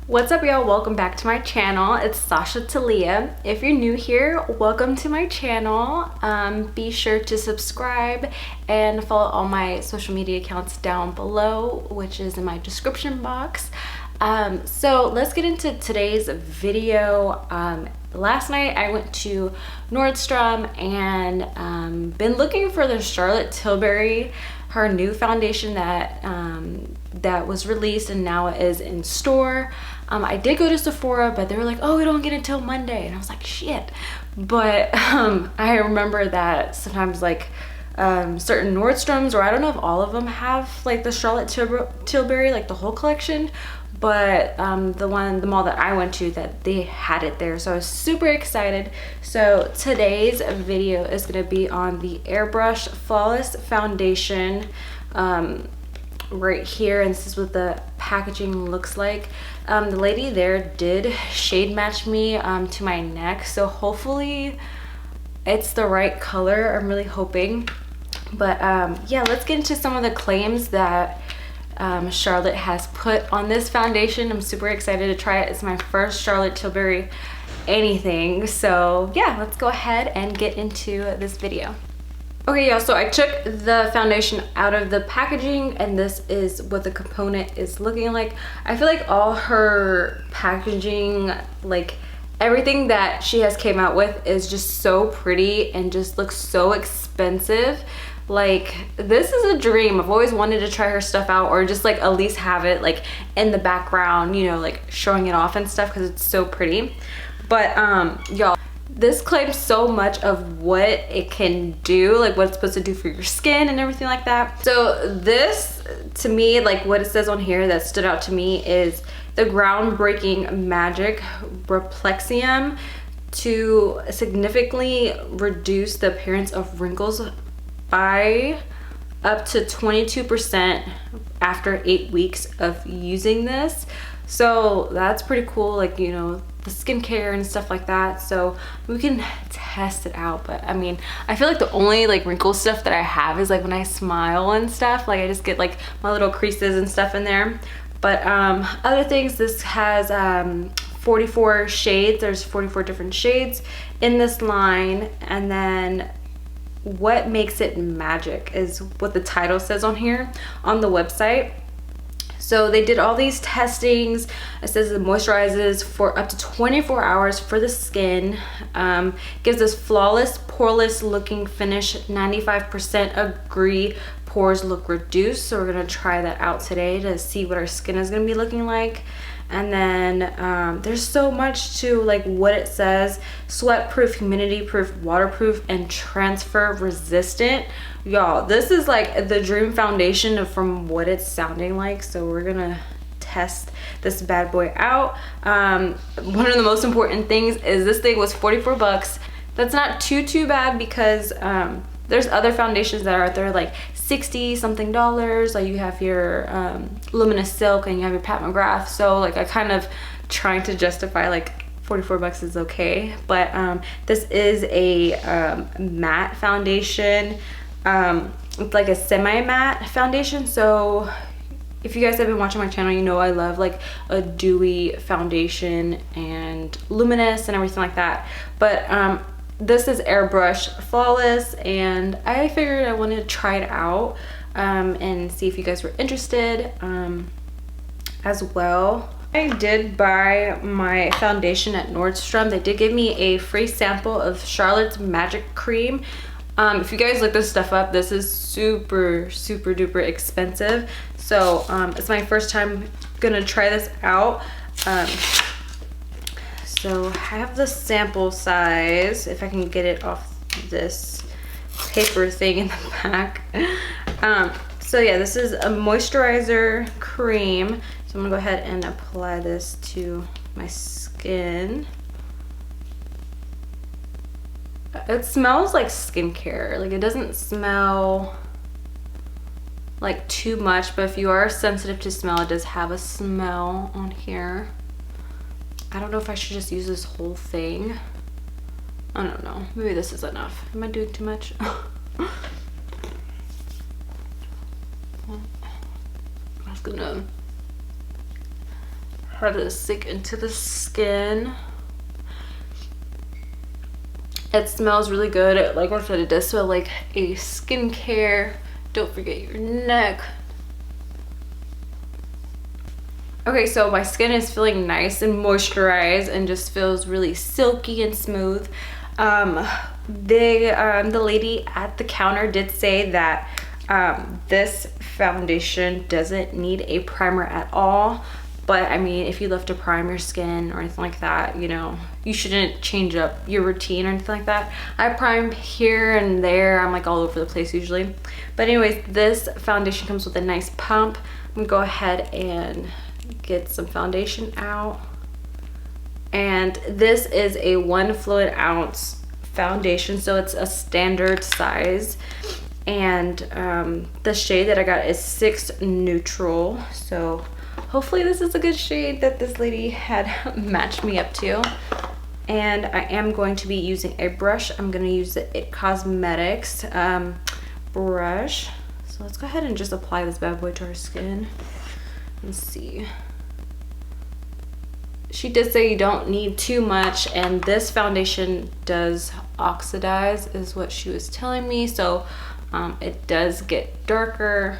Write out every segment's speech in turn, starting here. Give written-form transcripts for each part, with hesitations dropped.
What's up, y'all? Welcome back to my channel. It's Sasha Talia. If you're new here, welcome to my channel. Be sure to subscribe and follow all my social media accounts down below, which is in my description box. So let's get into today's video. Last night I went to Nordstrom and been looking for the Charlotte Tilbury, her new foundation that was released and now it is in store. I did go to Sephora, but they were like, oh, we don't get it until Monday, and I was like, shit. But I remember that sometimes like certain Nordstroms, or I don't know if all of them have like the Charlotte Tilbury, like the whole collection, but the mall that I went to, that they had it there, so I was super excited. So today's video is going to be on the Airbrush Flawless Foundation right here, and this is what the packaging looks like. The lady there did shade match me to my neck, so hopefully it's the right color. I'm really hoping. But yeah, let's get into some of the claims that Charlotte has put on this foundation. I'm super excited to try it. It's my first Charlotte Tilbury anything, so yeah, let's go ahead and get into this video. Okay, y'all, so I took the foundation out of the packaging, and this is what the component is looking like. I feel like all her packaging, like everything that she has came out with, is just so pretty and just looks so expensive. Like, this is a dream. I've always wanted to try her stuff out, or just like at least have it like in the background, you know, like showing it off and stuff, because it's so pretty. But y'all, this claims so much of what it can do, like what it's supposed to do for your skin and everything like that. So this, to me, like what it says on here that stood out to me is the groundbreaking magic Replexium to significantly reduce the appearance of wrinkles by up to 22% after 8 weeks of using this. So that's pretty cool, like, you know, the skincare and stuff like that. So we can test it out. But I mean, I feel like the only like wrinkle stuff that I have is like when I smile and stuff, like I just get like my little creases and stuff in there. But other things, this has 44 shades. There's 44 different shades in this line. And then what makes it magic is what the title says on here on the website. So they did all these testings. It says it moisturizes for up to 24 hours for the skin, gives us flawless, poreless looking finish. 95% agree pores look reduced. So we're gonna try that out today to see what our skin is gonna be looking like. And then there's so much to like what it says: sweat proof, humidity proof, waterproof, and transfer resistant. Y'all, this is like the dream foundation from what it's sounding like. So we're gonna test this bad boy out. One of the most important things is this thing was 44 bucks. That's not too bad, because there's other foundations that are out there like 60 something dollars. Like you have your Luminous Silk and you have your Pat McGrath. So like I kind of trying to justify like 44 bucks is okay. But this is a matte foundation. It's like a semi-matte foundation. So if you guys have been watching my channel, you know I love like a dewy foundation and luminous and everything like that. But this is Airbrush Flawless, and I figured I wanted to try it out and see if you guys were interested as well. I did buy my foundation at Nordstrom. They did give me a free sample of Charlotte's Magic Cream. If you guys look this stuff up, this is super duper expensive. So it's my first time gonna try this out. So I have the sample size, if I can get it off this paper thing in the back. So yeah, this is a moisturizer cream. So I'm gonna go ahead and apply this to my skin. It smells like skincare. Like, it doesn't smell like too much, but if you are sensitive to smell, it does have a smell on here. I don't know if I should just use this whole thing. I don't know. Maybe this is enough. Am I doing too much? I'm just gonna how to sink into the skin. It smells really good. Like I said, it does smell like a skincare. Don't forget your neck. Okay, so my skin is feeling nice and moisturized and just feels really silky and smooth. The lady at the counter did say that this foundation doesn't need a primer at all. But I mean, if you love to prime your skin or anything like that, you know, you shouldn't change up your routine or anything like that. I prime here and there. I'm like all over the place usually. But anyways, this foundation comes with a nice pump. I'm gonna go ahead and get some foundation out. And this is a 1 fluid ounce foundation, so it's a standard size. And the shade that I got is 6 Neutral. So hopefully this is a good shade that this lady had matched me up to. And I am going to be using a brush. I'm going to use the It Cosmetics brush. So let's go ahead and just apply this bad boy to our skin. Let's see. She did say you don't need too much, and this foundation does oxidize is what she was telling me. So it does get darker,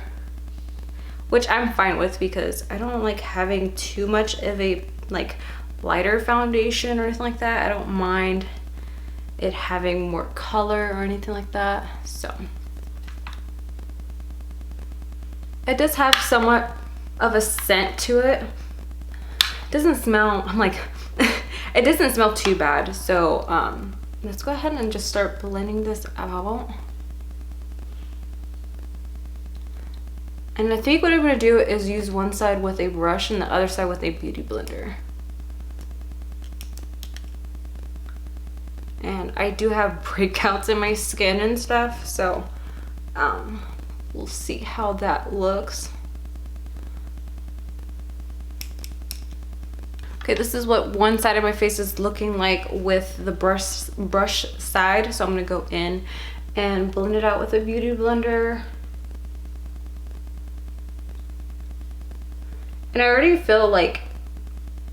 which I'm fine with because I don't like having too much of a like lighter foundation or anything like that. I don't mind it having more color or anything like that. So it does have somewhat of a scent to it. It doesn't smell, I'm like, it doesn't smell too bad. So let's go ahead and just start blending this out. And I think what I'm going to do is use one side with a brush and the other side with a beauty blender. And I do have breakouts in my skin and stuff, so we'll see how that looks. Okay, this is what one side of my face is looking like with the brush side. So I'm going to go in and blend it out with a beauty blender. And I already feel like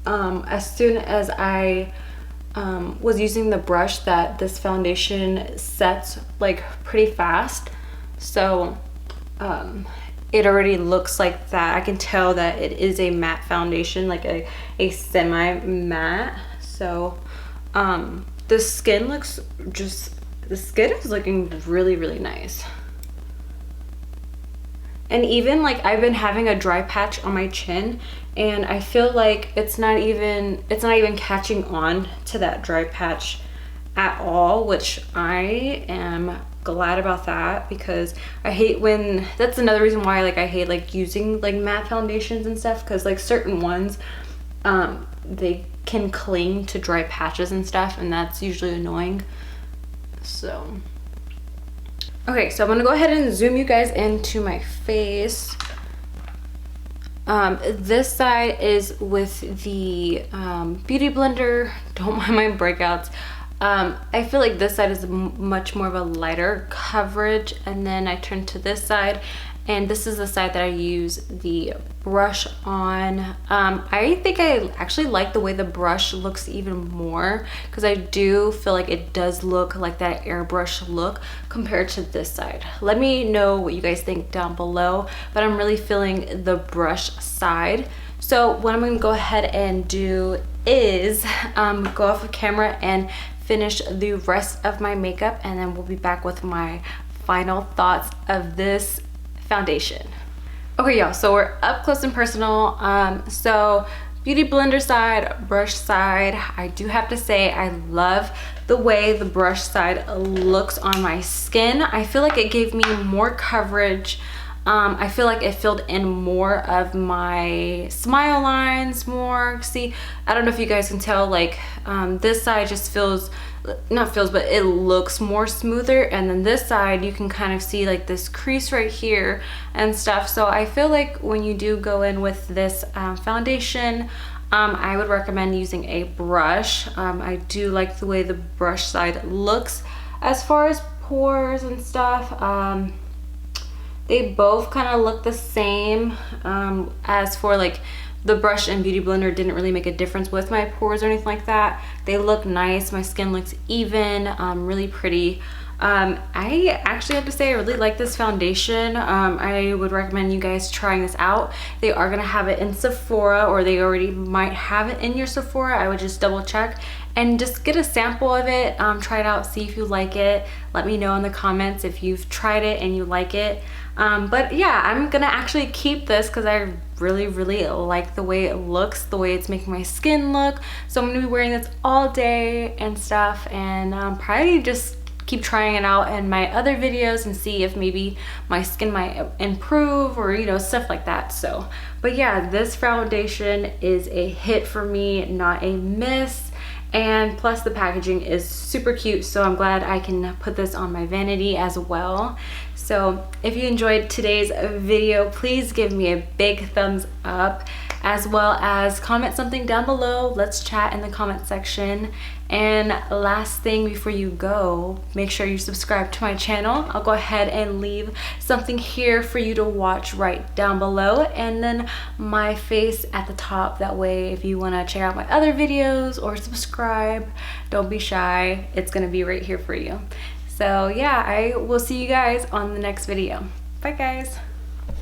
as soon as I was using the brush that this foundation sets like pretty fast. So it already looks like that. I can tell that it is a matte foundation, like a semi-matte. So the skin looks the skin is looking really, really nice. And even like I've been having a dry patch on my chin, and I feel like it's not even catching on to that dry patch at all, which I am glad about that, because I hate when, that's another reason why like I hate like using like matte foundations and stuff, because like certain ones they can cling to dry patches and stuff, and that's usually annoying. So okay, so I'm gonna go ahead and zoom you guys into my face. This side is with the beauty blender. Don't mind my breakouts. I feel like this side is much more of a lighter coverage, and then I turn to this side, and this is the side that I use the brush on. I think I actually like the way the brush looks even more, because I do feel like it does look like that airbrush look compared to this side. Let me know what you guys think down below, but I'm really feeling the brush side. So what I'm going to go ahead and do is go off of camera and finish the rest of my makeup, and then we'll be back with my final thoughts of this foundation. Okay y'all, so we're up close and personal. So beauty blender side, brush side, I do have to say I love the way the brush side looks on my skin. I feel like it gave me more coverage. I feel like it filled in more of my smile lines more. See, I don't know if you guys can tell, like this side just but it looks more smoother, and then this side you can kind of see like this crease right here and stuff. So I feel like when you do go in with this foundation, I would recommend using a brush. I do like the way the brush side looks. As far as pores and stuff, they both kind of look the same. As for like the brush and beauty blender didn't really make a difference with my pores or anything like that. They look nice. My skin looks even, really pretty. I actually have to say I really like this foundation. I would recommend you guys trying this out. They are gonna have it in Sephora, or they already might have it in your Sephora. I would just double check and just get a sample of it. Try it out, see if you like it. Let me know in the comments if you've tried it and you like it. But yeah, I'm gonna actually keep this because I really like the way it looks, the way it's making my skin look. So I'm gonna be wearing this all day and stuff, and probably just keep trying it out in my other videos and see if maybe my skin might improve, or you know, stuff like that. So but yeah, this foundation is a hit for me, not a miss. And plus the packaging is super cute, so I'm glad I can put this on my vanity as well. So if you enjoyed today's video, please give me a big thumbs up, as well as comment something down below. Let's chat in the comment section. And last thing before you go, make sure you subscribe to my channel. I'll go ahead and leave something here for you to watch right down below, and then my face at the top. That way if you want to check out my other videos or subscribe, don't be shy, it's gonna be right here for you. So yeah, I will see you guys on the next video. Bye guys.